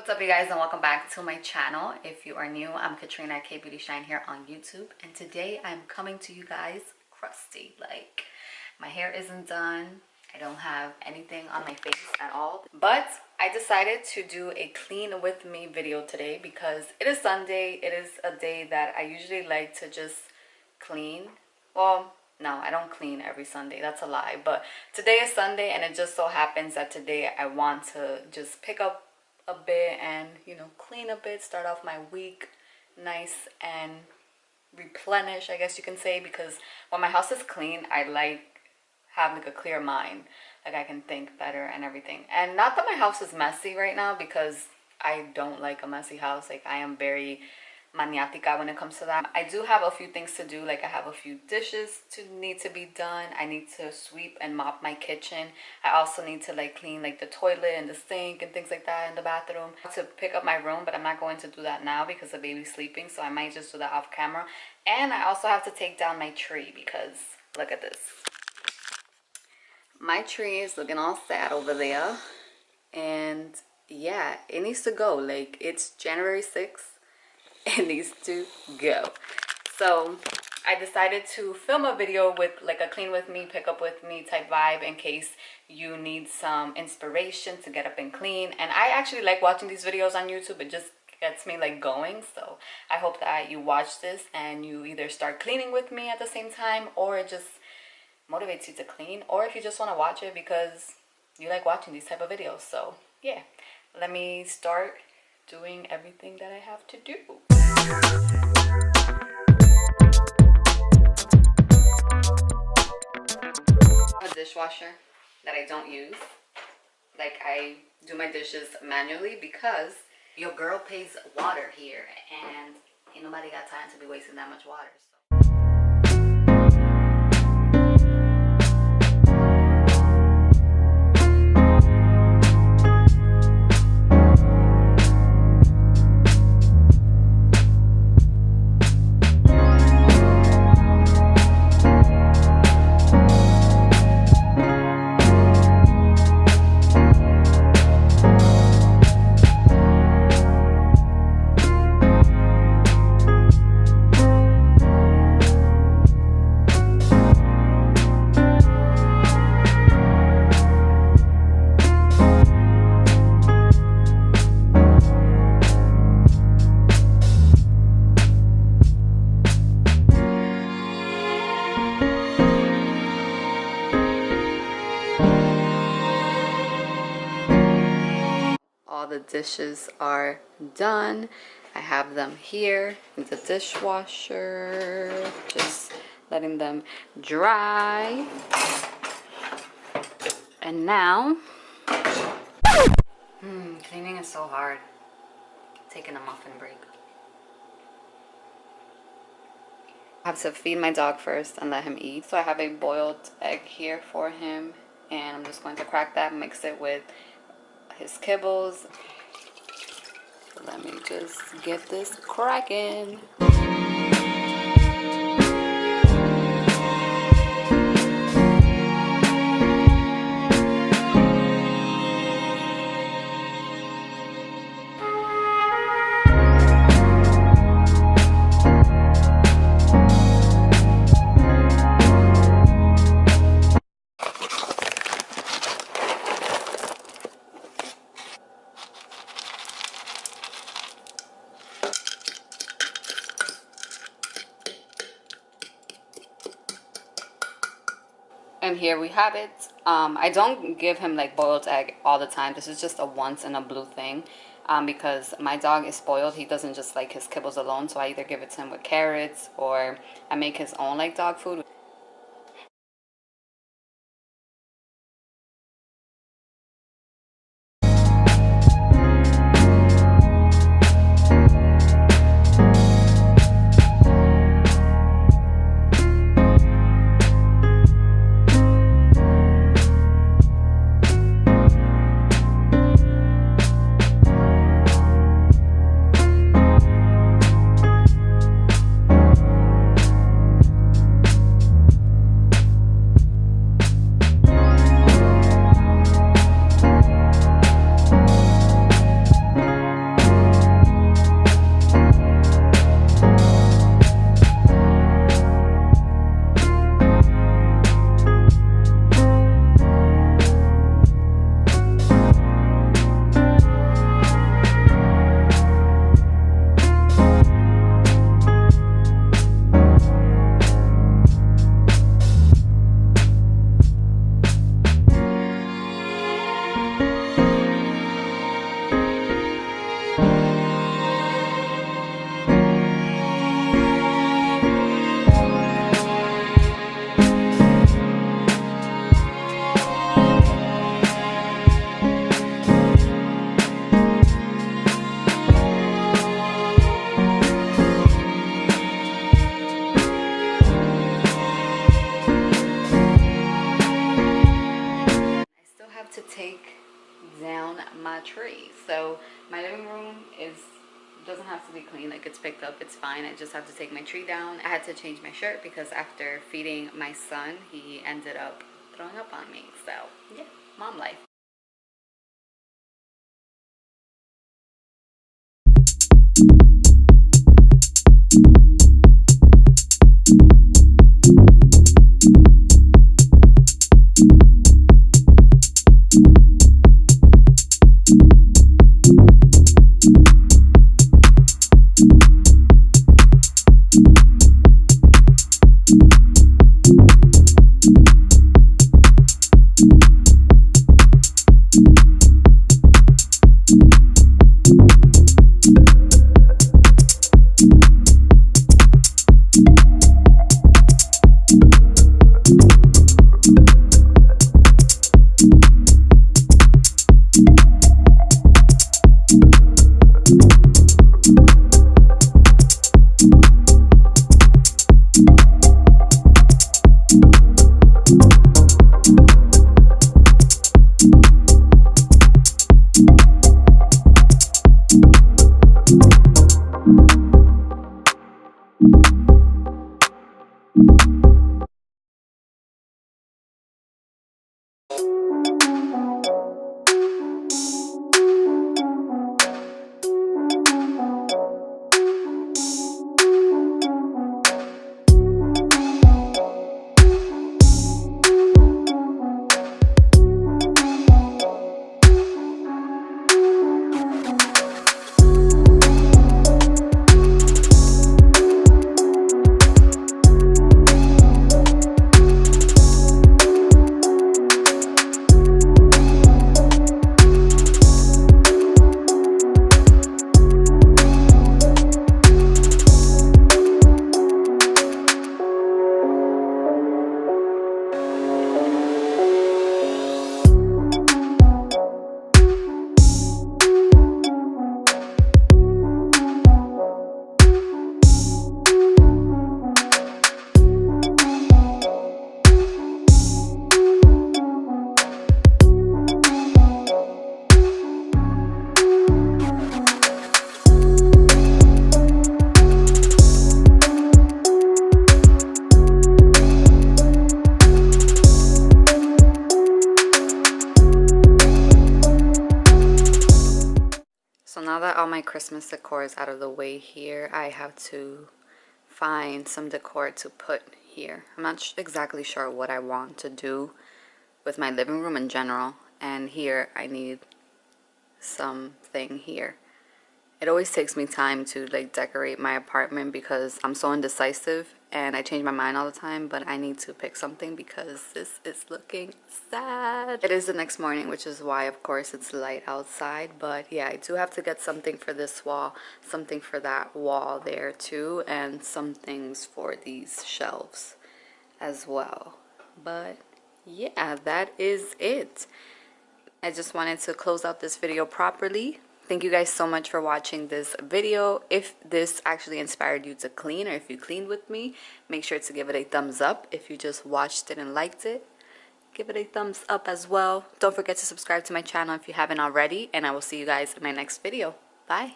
What's up, you guys, and welcome back to my channel. If you are new, I'm Katrina K Beauty Shine here on YouTube, and today I'm coming to you guys crusty. Like, my hair isn't done, I don't have anything on my face at all, but I decided to do a clean with me video today because it is Sunday. It is a day that I usually like to just clean. Well, no, I don't clean every Sunday, that's a lie, but today is Sunday, and it just so happens that today I want to just pick up a bit and, you know, clean a bit, start off my week nice and replenish, I guess you can say, because when my house is clean, I have like a clear mind, like I can think better and everything. And not that my house is messy right now, because I don't like a messy house. Like, I am very maniatica when it comes to that. I do have a few things to do. Like, I have a few dishes to need to be done. I need to sweep and mop my kitchen. I also need to like clean like the toilet and the sink and things like that in the bathroom. To pick up my room, but I'm not going to do that now because the baby's sleeping, so I might just do that off camera. And I also have to take down my tree because look at this. My tree is looking all sad over there, and yeah, it needs to go. Like, it's January 6th. It needs to go. So I decided to film a video with like a clean with me, pick up with me type vibe, in case you need some inspiration to get up and clean. And I actually like watching these videos on YouTube. It just gets me like going. So I hope that you watch this and you either start cleaning with me at the same time, or it just motivates you to clean, or if you just want to watch it because you like watching these type of videos. So yeah, let me start doing everything that I have to do. A dishwasher that I don't use. Like, I do my dishes manually because your girl pays water here, and ain't nobody got time to be wasting that much water. All the dishes are done. I have them here in the dishwasher, just letting them dry. And now, cleaning is so hard. Taking a muffin break. I have to feed my dog first and let him eat. So I have a boiled egg here for him, and I'm just going to crack that, mix it with his kibbles. Let me just get this cracking. And here we have it. I don't give him like boiled egg all the time. This is just a once in a blue thing, because my dog is spoiled. He doesn't just like his kibbles alone, so I either give it to him with carrots or I make his own like dog food. my living room doesn't have to be clean. Like, it's picked up, it's fine. I just have to take my tree down. I had to change my shirt because after feeding my son, he ended up throwing up on me. So yeah, mom life. So now that all my Christmas decor is out of the way here, I have to find some decor to put here. I'm not exactly sure what I want to do with my living room in general. And here I need something here. It always takes me time to like decorate my apartment because I'm so indecisive and I change my mind all the time, but I need to pick something because this is looking sad. It is the next morning, which is why of course it's light outside, but yeah, I do have to get something for this wall, something for that wall there too, and some things for these shelves as well. But yeah, that is it. I just wanted to close out this video properly. Thank you guys so much for watching this video. If this actually inspired you to clean, or if you cleaned with me, make sure to give it a thumbs up. If you just watched it and liked it, give it a thumbs up as well. Don't forget to subscribe to my channel if you haven't already, and I will see you guys in my next video. Bye.